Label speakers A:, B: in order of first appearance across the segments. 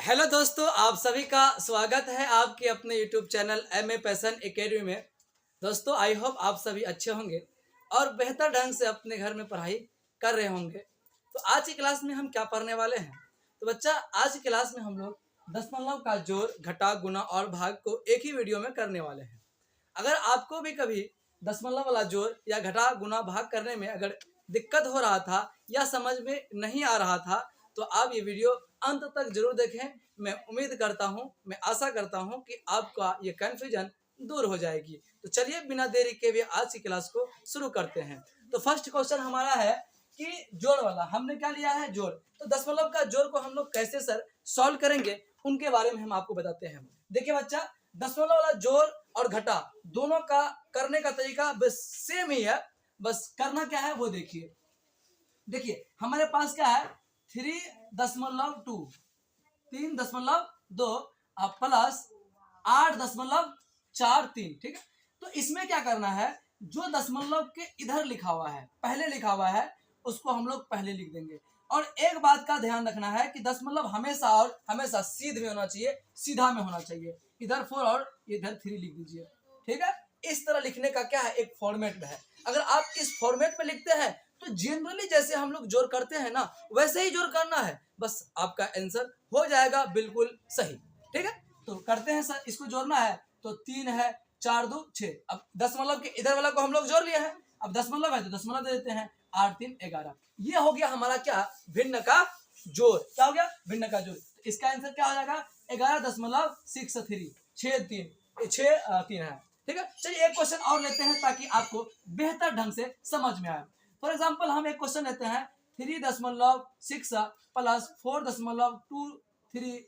A: Hello दोस्तों, आप सभी का स्वागत है आपके अपने YouTube channel MA passion academy में। दोस्तों, आई होप आप सभी अच्छे होंगे और बेहतर ढंग से अपने घर में पढ़ाई कर रहे होंगे। तो आज की क्लास में हम क्या पढ़ने वाले हैं? तो बच्चा, आज की क्लास में हम लोग दशमलव का जोड़, घटा, गुना और भाग को एक ही वीडियो में करने वाले हैं। अगर आपको भी कभी दशमलव वाला जोड़ या घटा, गुना, भाग करने में अगर दिक्कत हो रहा था या समझ में नहीं आ रहा था, तो आप ये वीडियो अंत तक जरूर देखें। मैं उम्मीद करता हूं, मैं आशा करता हूं कि आपका ये कन्फ्यूजन दूर हो जाएगी। तो चलिए बिना देरी के भी आज की क्लास को शुरू करते हैं। तो फर्स्ट क्वेश्चन हमारा है कि जोड़ वाला हमने क्या लिया है, जोड़। तो दशमलव का जोड़ को हम लोग कैसे सर सॉल्व करेंगे, उनके बारे में हम आपको बताते हैं। देखिए बच्चा, दशमलव वाला जोड़ और घटा दोनों का करने का तरीका बस सेम ही है। बस करना क्या है वो देखिए हमारे पास क्या है, 3.2 3.2 प्लस 8.43। ठीक है, तो इसमें क्या करना है, जो दशमलव के इधर लिखा हुआ है, पहले लिखा हुआ है, उसको हम लोग पहले लिख देंगे। और एक बात का ध्यान रखना है कि दशमलव हमेशा और हमेशा सीध में होना चाहिए, सीधा में होना चाहिए। इधर 4 और इधर 3 लिख दीजिए। ठीक है, इस तरह लिखने का क्या है, एक फॉर्मेट में है। अगर आप इस फॉर्मेट में लिखते हैं तो जनरली जैसे हम लोग जोड़ करते हैं ना, वैसे ही जोड़ करना है, बस आपका आंसर हो जाएगा बिल्कुल सही। ठीक है, तो करते हैं सर, इसको जोड़ना है तो 3 है, 4 2 6। अब दशमलव के इधर वाला को हम लोग जोड़ लिए हैं, अब दशमलव है तो दशमलव दे देते हैं, 8 3 11। ये हो गया हमारा क्या, भिन्न का जोड़। क्या हो गया, भिन्न का जोड़। तो इसका आंसर क्या हो जाएगा, 11.63 6 3 है। ठीक है, चलिए एक क्वेश्चन और लेते हैं ताकि आपको बेहतर ढंग से समझ में आए। फॉर एग्जाम्पल हम एक क्वेश्चन लेते हैं, 3.6 प्लस 4.23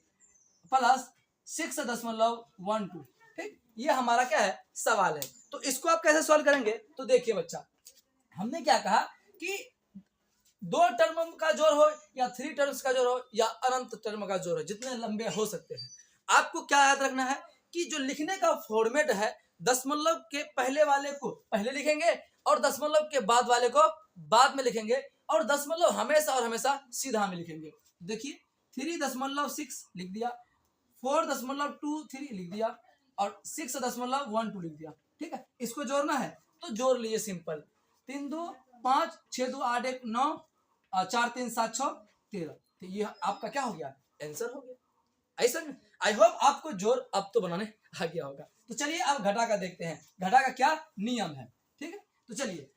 A: प्लस 6.12। ठीक, ये हमारा क्या है, सवाल है। तो इसको आप कैसे सॉल्व करेंगे, तो देखिए बच्चा, हमने क्या कहा कि 2 टर्म का जोड़ हो या 3 टर्म्स का जोड़ हो या अनंत टर्म का जोड़ हो, जितने लंबे हो सकते हैं, आपको क्या याद रखना है कि जो लिखने का फॉर्मेट है, दशमलव के पहले वाले को पहले लिखेंगे और दशमलव के बाद वाले को बाद में लिखेंगे, और दशमलव हमेशा और हमेशा सीधा में लिखेंगे। देखिए 3.6 लिख दिया, 4.23 लिख दिया और 6.12 लिख दिया। ठीक है, इसको जोड़ना है तो जोड़ लीजिए, सिंपल। 3 2 5 6 2 8 1 9 4 3 7 6 13। तो ये आपका क्या हो गया, आंसर हो गया। ऐसा आई होप आपको जोड़ अब तो बनाने आ गया होगा। तो चलिए अब घटा का देखते हैं, घटा का क्या नियम है। ठीक है, तो चलिए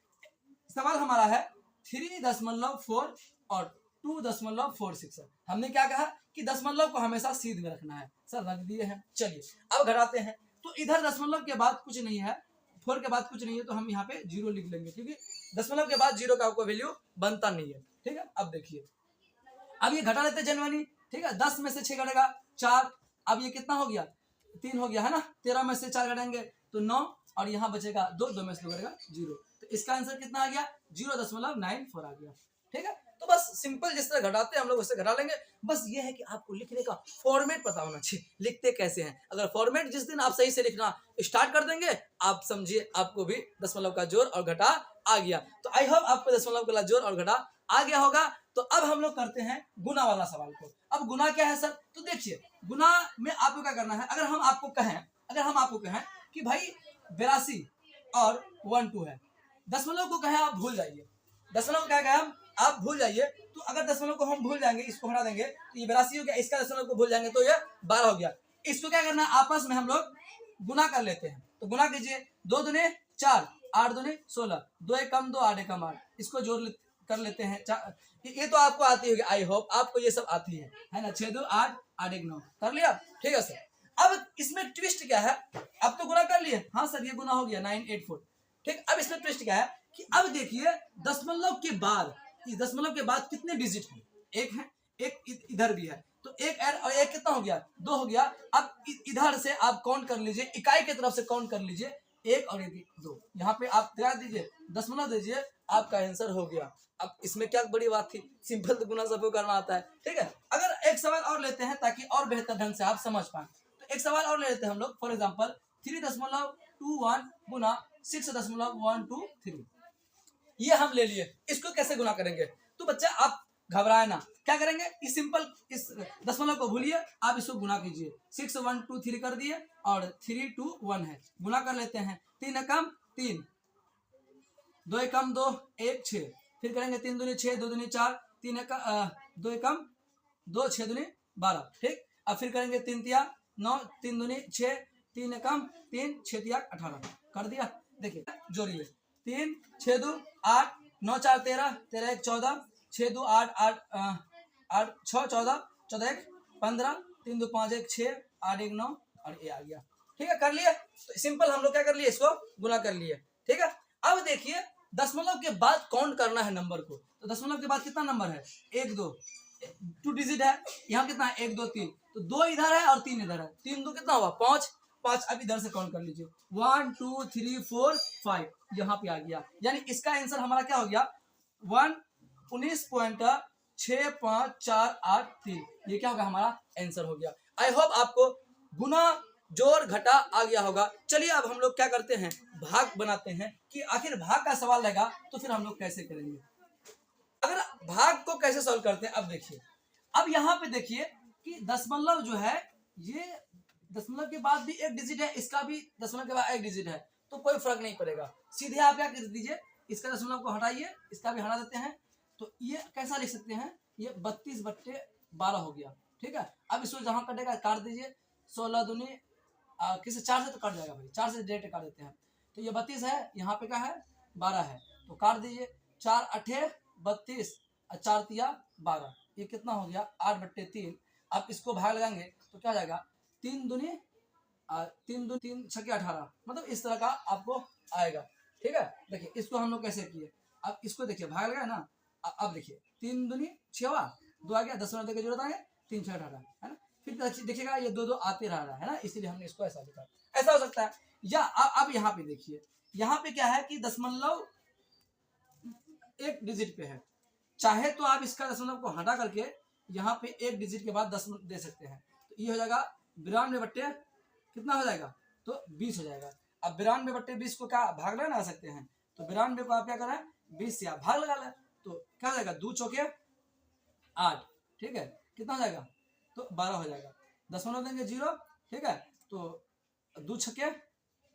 A: सवाल हमारा है 3.4 और 2.46 है। हमने क्या कहा कि दशमलव को हमेशा सीध में रखना है, सर रख दिए हैं। चलिए अब घटाते हैं, तो इधर दशमलव के बाद कुछ नहीं है, 4 के बाद कुछ नहीं है, तो हम यहाँ पे 0 लिख लेंगे, क्योंकि दशमलव के बाद 0 का कोई वैल्यू बनता नहीं है। ठीक है, अब देखिए, अब ये घटा लेते जनवरी। ठीक है, 10 में से 6 घटेगा 4, अब ये कितना हो गया, 3 हो गया है ना। 13 में से 4 घटेंगे तो 9, और यहाँ बचेगा 2, 2 में से 2 घटेगा 0। तो इसका आंसर कितना आ गया, 0.94 आ गया। ठीक है, तो बस सिंपल जिस तरह घटाते हैं हम लोग उससे घटा लेंगे। बस ये है कि आपको लिखने का फॉर्मेट पता होना चाहिए, लिखते कैसे हैं। अगर फॉर्मेट जिस दिन आप सही से लिखना स्टार्ट कर देंगे, आप समझिए आपको भी दशमलव का जोड़ और घटा आ गया। तो आई होप आपको दशमलव का जोड़ और घटा आ गया होगा। तो अब हम लोग करते हैं गुना वाला सवाल को। अब गुना क्या है सर, तो देखिए गुना में आपको क्या करना है, अगर हम आपको कहें कि भाई 82 और 12 है, दशमलव को कहें आप भूल जाइए, दशमलव क्या कहें आप भूल जाइए। तो अगर दशमलव को हम भूल जाएंगे, इसको हटा देंगे तो ये 82 हो गया, इसका दशमलव को भूल जाएंगे तो ये 12 हो गया। इसको क्या करना है, आपस में हम लोग गुना कर लेते हैं। तो गुना कीजिए, 2 दूने 4, 8 दूने 16, 2 1 कम 2 8 1 कम 8, इसको जोड़ कर लेते हैं। ये तो आपको आती होगी, आई होप आपको ये सब आती है ना। 6 2 8 8 1 9 कर लिया। ठीक है सर, अब इसमें ट्विस्ट क्या है, अब तो गुना कर लिए, हाँ सर ये गुना हो गया 984। ठीक, अब इसमें ट्विस्ट क्या है कि अब देखिए दशमलव के बाद, इस दशमलव के बाद कितने डिजिट हैं, एक है, एक इधर भी है, तो एक और एक कितना हो गया, 2 हो गया। अब इधर से आप काउंट कर लीजिए, इकाई की तरफ से काउंट कर लीजिए, 1 और 1 2, यहाँ पे आप क्या दीजिए, दशमलव दीजिए, आपका आंसर हो गया। अब इसमें क्या बड़ी बात थी, सिंपल तो गुना सबको करना आता है। ठीक है, अगर एक सवाल और लेते हैं ताकि और बेहतर ढंग से आप समझ पाए, तो एक सवाल और ले लेते हैं हम लोग। फॉर एग्जाम्पल 3.21 गुना 6.123, ये हम ले लिए। इसको कैसे गुना करेंगे, तो बच्चा आप घबराए ना, क्या करेंगे, इस सिंपल इस दशमलव को भूलिए, आप इसको गुना कीजिए। 6 1 2 3 कर दिए और 3 2 1 है, गुना कर लेते हैं। 3 एकम 3, 2 एकम 2 1 6, फिर करेंगे 3 दूनी 6 2 दूनी 4, 3 एकम 2 एकम 2 6 दूनी 12, ठीक। अब फिर करेंगे 3 तिया 9, 3 दूनी 6, 3 एकम 3 6 तिया 18 कर दिया। देखिए जोड़िए, 3 6 2 8 9 4 13, 13 1 14, 6 2 8 8 8 6 14, 14 1 15, 3 2 5 1 6, 8 1 9 और ये आ गया, ठीक है। कर लिए, तो सिंपल हम लोग क्या कर लिए, इसको गुना कर लिए, ठीक है। अब देखिए दशमलव के बाद काउंट करना है नंबर को, तो दशमलव के बाद कितना नंबर है, 1 2, 2 डिजिट है, यहाँ कितना है 1 2 3, तो 2 इधर है और 3 इधर है, 3 2 कितना हुआ 5 5, अब इधर से काउंट कर लीजिए 1 2 3 4 5, यहाँ पे आ गया, यानी इसका आंसर हमारा क्या हो गया 19.6548 ये क्या होगा हमारा आंसर हो गया। आई होप आपको गुना जोड़ घटा आ गया होगा। चलिए अब हम लोग क्या करते हैं, भाग बनाते हैं, कि आखिर भाग का सवाल रहेगा तो फिर हम लोग कैसे करेंगे। अगर भाग को कैसे सॉल्व करते हैं, अब देखिए, अब यहाँ पे देखिए कि दशमलव जो है, ये दशमलव के बाद भी एक डिजिट है, इसका भी दशमलव के बाद एक डिजिट है, तो कोई फर्क नहीं पड़ेगा। सीधे आप क्या कर दीजिए, इसका दशमलव को हटाइए, इसका भी हटा देते हैं, तो ये कैसा लिख सकते हैं, ये 32/12 हो गया, ठीक है। अब इसको जहां कटेगा काट दीजिए, 16 दूनी किसी 4 से तो कट जाएगा भाई, 4 से डायरेक्ट काट देते हैं, तो ये 32 है, यहाँ पे क्या है 12 है, तो काट दीजिए, 4 8 32 और 4 तिया 12, ये कितना हो गया 8/3। आप इसको भाग लगाएंगे तो क्या जाएगा 3 दूनी 3 छक्के 18, मतलब इस तरह का आपको आएगा, ठीक है। देखिए इसको हम लोग कैसे किए, अब इसको देखिए भाग लगा ना, अब देखिए 3 दूनी 6 2 आ गया, 10 दे के जरूरत आएंगे 3 6 18 है ना, फिर देखिएगा ये 2 2 आते रह रहा है ना, इसलिए हमने इसको ऐसा लिखा, ऐसा हो सकता है। या अब यहाँ पे देखिए, यहाँ पे क्या है कि दशमलव एक डिजिट पे है, चाहे तो आप इसका दशमलव को हटा करके यहाँ पे एक डिजिट के बाद 10 दे सकते हैं, तो ये हो जाएगा 92 कितना हो जाएगा, तो 20 हो जाएगा। अब 92/20 को क्या भाग लगा सकते हैं, तो 92 को आप क्या करें 20 से आप भाग लगा लें, तो क्या हो जाएगा 2 चौके 8, ठीक है, कितना हो जाएगा तो 12 हो जाएगा, दशमलव देंगे 0, ठीक है, तो 2 छक्के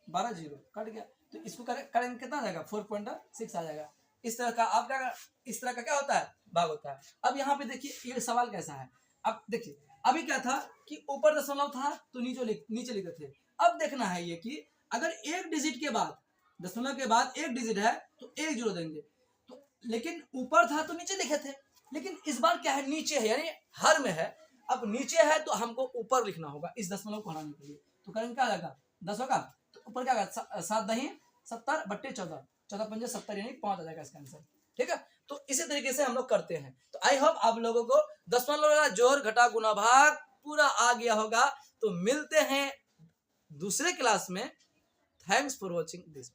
A: 12 0 कट गया, तो इसको करेंगे कितना आ जाएगा 4.6 आ जाएगा। इस तरह का आप क्या, इस तरह का क्या होता है भाग होता है। अब यहाँ पे देखिए ये सवाल कैसा है, अब देखिए अभी क्या था कि ऊपर दशमलव था तो नीचे लिखते थे, अब देखना है ये कि अगर एक डिजिट के बाद दशमलव के बाद एक डिजिट है तो एक जीरो देंगे, तो लेकिन ऊपर था तो नीचे लिखे थे, लेकिन इस बार क्या है नीचे है, यानी हर में है, अब नीचे है तो हमको ऊपर लिखना होगा इस दशमलव को हटाने के लिए, तो करेंगे क्या जाएगा 10 होगा, तो ऊपर क्या होगा 7 दही 70/14, 14 पंजे 70 यानी 5 आ जाएगा इसका आंसर, ठीक है। तो इसी तरीके से हम लोग करते हैं। तो आई होप आप लोगों को दशमलव जोड़ घटा गुना भाग पूरा आ गया होगा। तो मिलते हैं दूसरे क्लास में। Thanks for watching this.